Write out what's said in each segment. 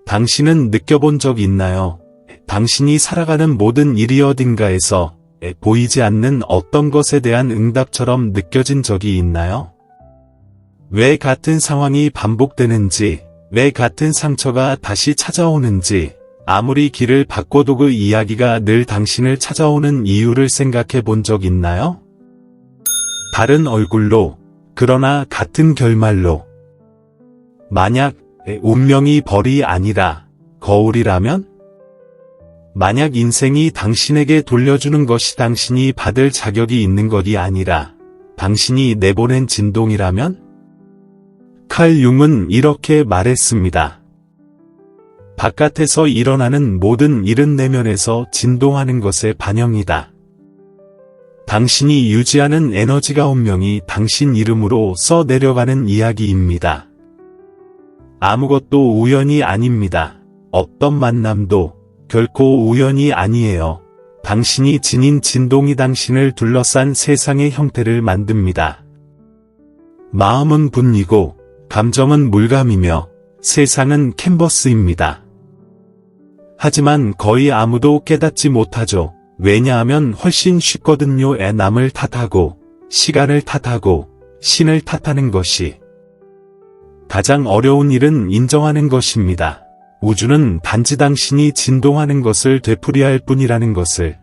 당신은 느껴본 적 있나요? 당신이 살아가는 모든 일이 어딘가에서 보이지 않는 어떤 것에 대한 응답처럼 느껴진 적이 있나요? 왜 같은 상황이 반복되는지, 왜 같은 상처가 다시 찾아오는지, 아무리 길을 바꿔도 그 이야기가 늘 당신을 찾아오는 이유를 생각해 본 적 있나요? 다른 얼굴로, 그러나 같은 결말로. 만약 운명이 벌이 아니라 거울이라면? 만약 인생이 당신에게 돌려주는 것이 당신이 받을 자격이 있는 것이 아니라 당신이 내보낸 진동이라면? 칼 융은 이렇게 말했습니다. 바깥에서 일어나는 모든 일은 내면에서 진동하는 것의 반영이다. 당신이 유지하는 에너지가 운명이 당신 이름으로 써 내려가는 이야기입니다. 아무것도 우연이 아닙니다. 어떤 만남도 결코 우연이 아니에요. 당신이 지닌 진동이 당신을 둘러싼 세상의 형태를 만듭니다. 마음은 분이고 감정은 물감이며 세상은 캔버스입니다. 하지만 거의 아무도 깨닫지 못하죠. 왜냐하면 훨씬 쉽거든요. 남을 탓하고 시간을 탓하고 신을 탓하는 것이. 가장 어려운 일은 인정하는 것입니다. 우주는 단지 당신이 진동하는 것을 되풀이할 뿐이라는 것을.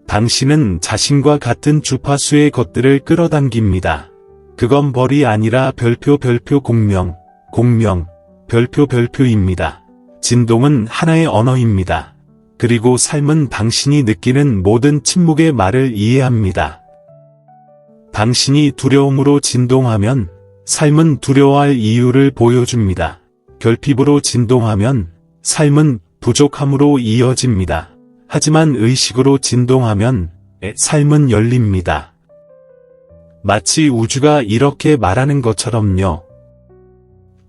당신은 자신과 같은 주파수의 것들을 끌어당깁니다. 그건 벌이 아니라 별표 공명, 별표입니다. 진동은 하나의 언어입니다. 그리고 삶은 당신이 느끼는 모든 침묵의 말을 이해합니다. 당신이 두려움으로 진동하면 삶은 두려워할 이유를 보여줍니다. 결핍으로 진동하면 삶은 부족함으로 이어집니다. 하지만 의식으로 진동하면 삶은 열립니다. 마치 우주가 이렇게 말하는 것처럼요.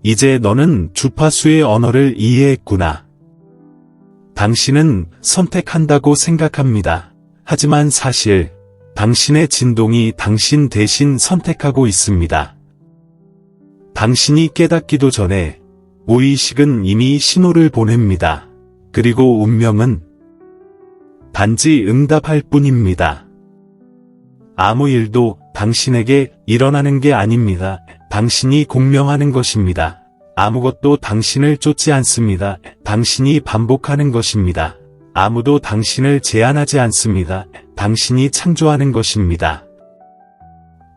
이제 너는 주파수의 언어를 이해했구나. 당신은 선택한다고 생각합니다. 하지만 사실 당신의 진동이 당신 대신 선택하고 있습니다. 당신이 깨닫기도 전에 무의식은 이미 신호를 보냅니다. 그리고 운명은 단지 응답할 뿐입니다. 아무 일도 당신에게 일어나는 게 아닙니다. 당신이 공명하는 것입니다. 아무것도 당신을 쫓지 않습니다. 당신이 반복하는 것입니다. 아무도 당신을 제한하지 않습니다. 당신이 창조하는 것입니다.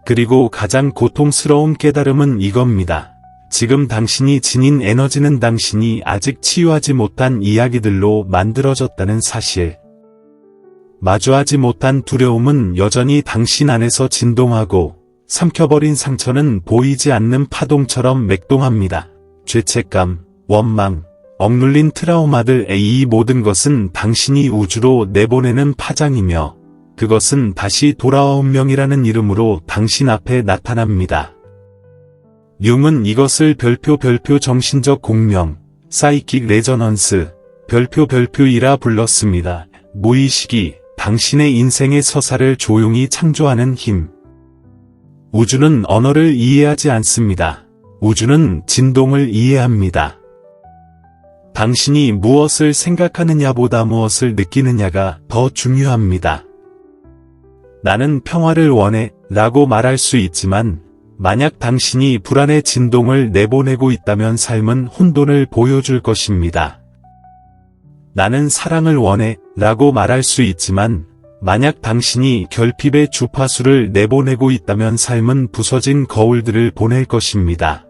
그리고 가장 고통스러운 깨달음은 이겁니다. 지금 당신이 지닌 에너지는 당신이 아직 치유하지 못한 이야기들로 만들어졌다는 사실. 마주하지 못한 두려움은 여전히 당신 안에서 진동하고 삼켜버린 상처는 보이지 않는 파동처럼 맥동합니다. 죄책감, 원망, 억눌린 트라우마들 이 모든 것은 당신이 우주로 내보내는 파장이며 그것은 다시 돌아와 운명이라는 이름으로 당신 앞에 나타납니다. 융은 이것을 별표 정신적 공명, 사이킥 레저넌스, 별표이라 불렀습니다. 무의식이 당신의 인생의 서사를 조용히 창조하는 힘. 우주는 언어를 이해하지 않습니다. 우주는 진동을 이해합니다. 당신이 무엇을 생각하느냐보다 무엇을 느끼느냐가 더 중요합니다. 나는 평화를 원해 라고 말할 수 있지만 만약 당신이 불안의 진동을 내보내고 있다면 삶은 혼돈을 보여줄 것입니다. 나는 사랑을 원해 라고 말할 수 있지만 만약 당신이 결핍의 주파수를 내보내고 있다면 삶은 부서진 거울들을 보낼 것입니다.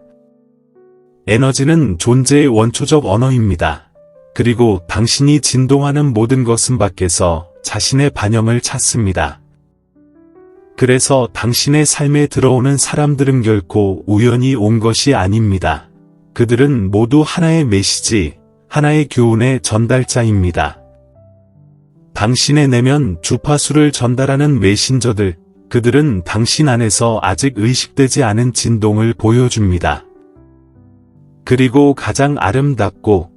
에너지는 존재의 원초적 언어입니다. 그리고 당신이 진동하는 모든 것은 밖에서 자신의 반영을 찾습니다. 그래서 당신의 삶에 들어오는 사람들은 결코 우연히 온 것이 아닙니다. 그들은 모두 하나의 메시지, 하나의 교훈의 전달자입니다. 당신의 내면 주파수를 전달하는 메신저들, 그들은 당신 안에서 아직 의식되지 않은 진동을 보여줍니다. 그리고 가장 아름답고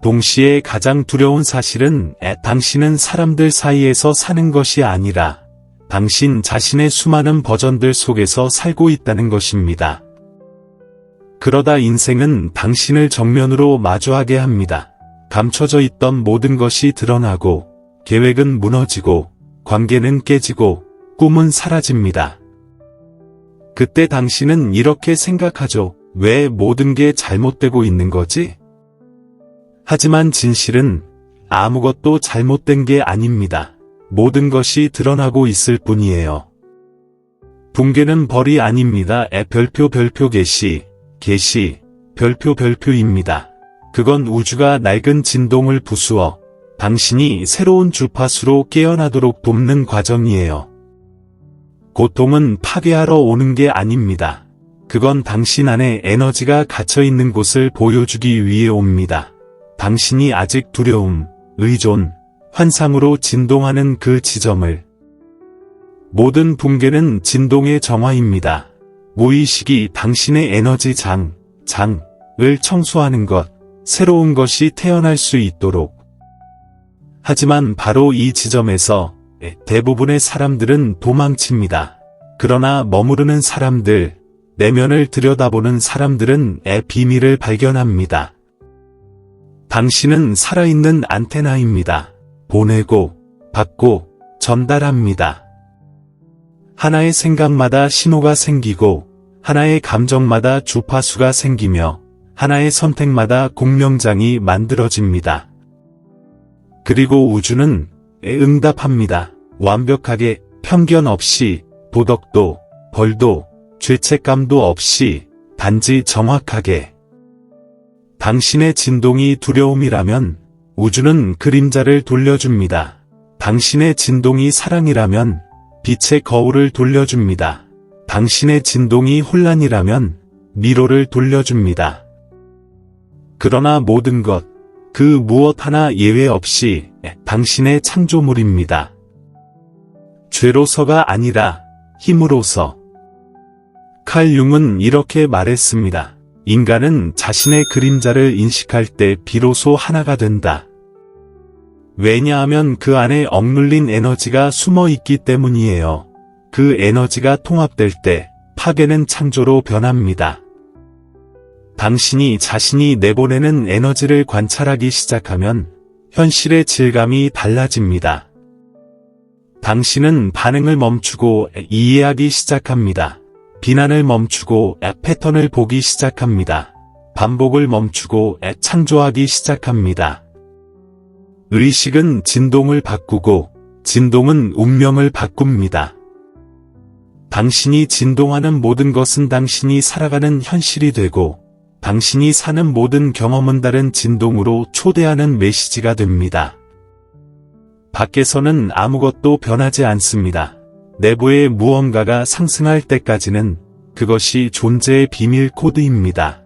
동시에 가장 두려운 사실은 당신은 사람들 사이에서 사는 것이 아니라 당신 자신의 수많은 버전들 속에서 살고 있다는 것입니다. 그러다 인생은 당신을 정면으로 마주하게 합니다. 감춰져 있던 모든 것이 드러나고, 계획은 무너지고, 관계는 깨지고, 꿈은 사라집니다. 그때 당신은 이렇게 생각하죠. 왜 모든 게 잘못되고 있는 거지? 하지만 진실은 아무것도 잘못된 게 아닙니다. 모든 것이 드러나고 있을 뿐이에요. 붕괴는 벌이 아닙니다. 별표 개시, 별표입니다. 그건 우주가 낡은 진동을 부수어 당신이 새로운 주파수로 깨어나도록 돕는 과정이에요. 고통은 파괴하러 오는 게 아닙니다. 그건 당신 안에 에너지가 갇혀 있는 곳을 보여주기 위해 옵니다. 당신이 아직 두려움, 의존, 환상으로 진동하는 그 지점을. 모든 붕괴는 진동의 정화입니다. 무의식이 당신의 에너지 장을 청소하는 것, 새로운 것이 태어날 수 있도록. 하지만 바로 이 지점에서 대부분의 사람들은 도망칩니다. 그러나 머무르는 사람들, 내면을 들여다보는 사람들은 비밀을 발견합니다. 당신은 살아있는 안테나입니다. 보내고, 받고, 전달합니다. 하나의 생각마다 신호가 생기고, 하나의 감정마다 주파수가 생기며, 하나의 선택마다 공명장이 만들어집니다. 그리고 우주는 응답합니다. 완벽하게, 편견 없이, 도덕도, 벌도, 죄책감도 없이, 단지 정확하게. 당신의 진동이 두려움이라면 우주는 그림자를 돌려줍니다. 당신의 진동이 사랑이라면 빛의 거울을 돌려줍니다. 당신의 진동이 혼란이라면 미로를 돌려줍니다. 그러나 모든 것, 그 무엇 하나 예외 없이 당신의 창조물입니다. 죄로서가 아니라 힘으로서. 칼 융은 이렇게 말했습니다. 인간은 자신의 그림자를 인식할 때 비로소 하나가 된다. 왜냐하면 그 안에 억눌린 에너지가 숨어 있기 때문이에요. 그 에너지가 통합될 때 파괴는 창조로 변합니다. 당신이 자신이 내보내는 에너지를 관찰하기 시작하면 현실의 질감이 달라집니다. 당신은 반응을 멈추고 이해하기 시작합니다. 비난을 멈추고 패턴을 보기 시작합니다. 반복을 멈추고 창조하기 시작합니다. 의식은 진동을 바꾸고 진동은 운명을 바꿉니다. 당신이 진동하는 모든 것은 당신이 살아가는 현실이 되고 당신이 사는 모든 경험은 다른 진동으로 초대하는 메시지가 됩니다. 밖에서는 아무것도 변하지 않습니다. 내부의 무언가가 상승할 때까지는 그것이 존재의 비밀 코드입니다.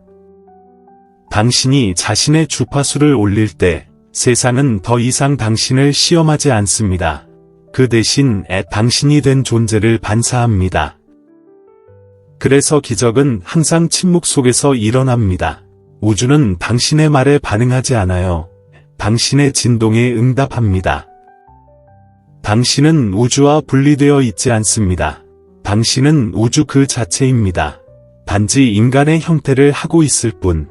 당신이 자신의 주파수를 올릴 때 세상은 더 이상 당신을 시험하지 않습니다. 그 대신 당신이 된 존재를 반사합니다. 그래서 기적은 항상 침묵 속에서 일어납니다. 우주는 당신의 말에 반응하지 않아요. 당신의 진동에 응답합니다. 당신은 우주와 분리되어 있지 않습니다. 당신은 우주 그 자체입니다. 단지 인간의 형태를 하고 있을 뿐.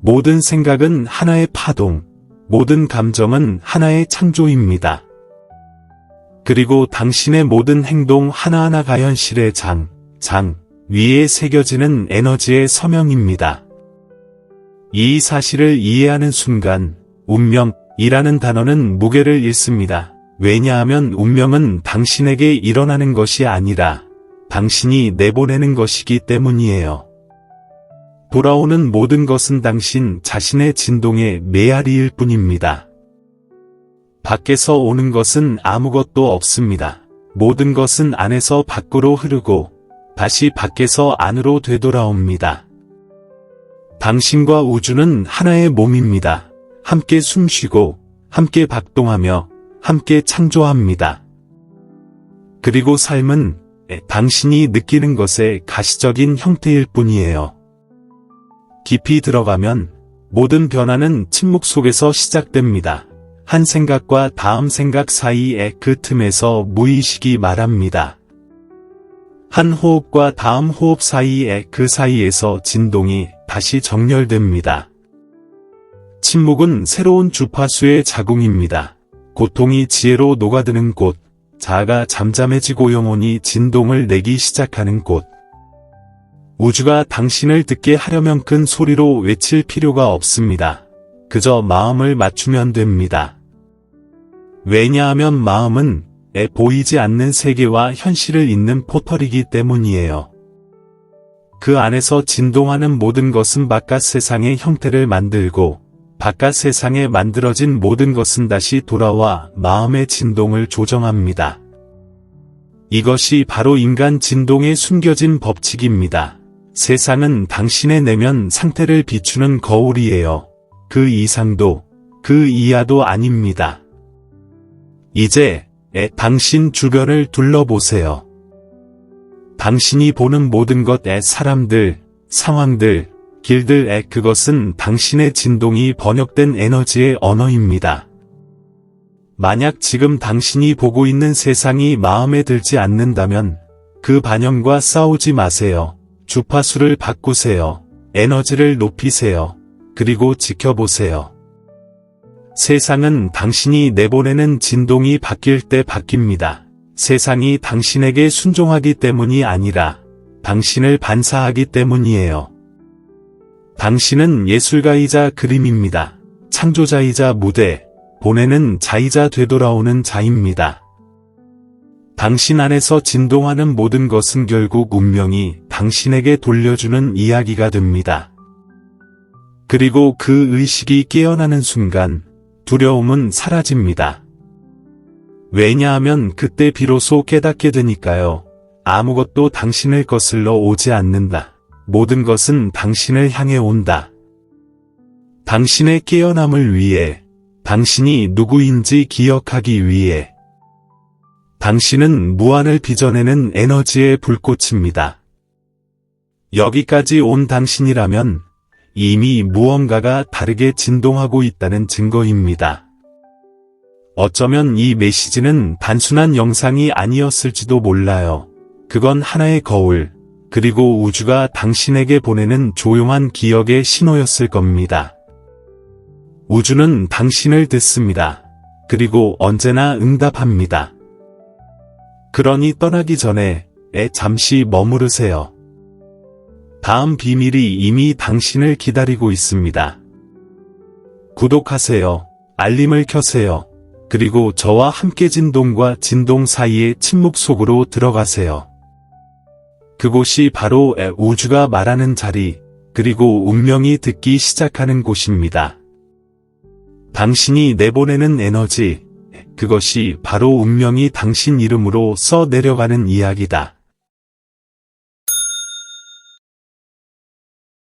모든 생각은 하나의 파동, 모든 감정은 하나의 창조입니다. 그리고 당신의 모든 행동 하나하나가 현실의 장 위에 새겨지는 에너지의 서명입니다. 이 사실을 이해하는 순간 운명이라는 단어는 무게를 잃습니다. 왜냐하면 운명은 당신에게 일어나는 것이 아니라 당신이 내보내는 것이기 때문이에요. 돌아오는 모든 것은 당신 자신의 진동의 메아리일 뿐입니다. 밖에서 오는 것은 아무것도 없습니다. 모든 것은 안에서 밖으로 흐르고 다시 밖에서 안으로 되돌아옵니다. 당신과 우주는 하나의 몸입니다. 함께 숨쉬고 함께 박동하며 함께 창조합니다. 그리고 삶은 당신이 느끼는 것의 가시적인 형태일 뿐이에요. 깊이 들어가면 모든 변화는 침묵 속에서 시작됩니다. 한 생각과 다음 생각 사이의 그 틈에서 무의식이 말합니다. 한 호흡과 다음 호흡 사이에 그 사이에서 진동이 다시 정렬됩니다. 침묵은 새로운 주파수의 자궁입니다. 고통이 지혜로 녹아드는 곳, 자아가 잠잠해지고 영혼이 진동을 내기 시작하는 곳. 우주가 당신을 듣게 하려면 큰 소리로 외칠 필요가 없습니다. 그저 마음을 맞추면 됩니다. 왜냐하면 마음은 보이지 않는 세계와 현실을 잇는 포털이기 때문이에요. 그 안에서 진동하는 모든 것은 바깥 세상의 형태를 만들고 바깥 세상에 만들어진 모든 것은 다시 돌아와 마음의 진동을 조정합니다. 이것이 바로 인간 진동의 숨겨진 법칙입니다. 세상은 당신의 내면 상태를 비추는 거울이에요. 그 이상도, 그 이하도 아닙니다. 이제 당신 주변을 둘러보세요. 당신이 보는 모든 것의 사람들, 상황들, 길들 그것은 당신의 진동이 번역된 에너지의 언어입니다. 만약 지금 당신이 보고 있는 세상이 마음에 들지 않는다면 그 반영과 싸우지 마세요. 주파수를 바꾸세요. 에너지를 높이세요. 그리고 지켜보세요. 세상은 당신이 내보내는 진동이 바뀔 때 바뀝니다. 세상이 당신에게 순종하기 때문이 아니라 당신을 반사하기 때문이에요. 당신은 예술가이자 그림입니다. 창조자이자 무대, 보내는 자이자 되돌아오는 자입니다. 당신 안에서 진동하는 모든 것은 결국 운명이 당신에게 돌려주는 이야기가 됩니다. 그리고 그 의식이 깨어나는 순간 두려움은 사라집니다. 왜냐하면 그때 비로소 깨닫게 되니까요. 아무것도 당신을 거슬러 오지 않는다. 모든 것은 당신을 향해 온다. 당신의 깨어남을 위해, 당신이 누구인지 기억하기 위해. 당신은 무한을 빚어내는 에너지의 불꽃입니다. 여기까지 온 당신이라면 이미 무언가가 다르게 진동하고 있다는 증거입니다. 어쩌면 이 메시지는 단순한 영상이 아니었을지도 몰라요. 그건 하나의 거울, 그리고 우주가 당신에게 보내는 조용한 기억의 신호였을 겁니다. 우주는 당신을 듣습니다. 그리고 언제나 응답합니다. 그러니 떠나기 전에 잠시 머무르세요. 다음 비밀이 이미 당신을 기다리고 있습니다. 구독하세요. 알림을 켜세요. 그리고 저와 함께 진동과 진동 사이의 침묵 속으로 들어가세요. 그곳이 바로 우주가 말하는 자리, 그리고 운명이 듣기 시작하는 곳입니다. 당신이 내보내는 에너지, 그것이 바로 운명이 당신 이름으로 써 내려가는 이야기다.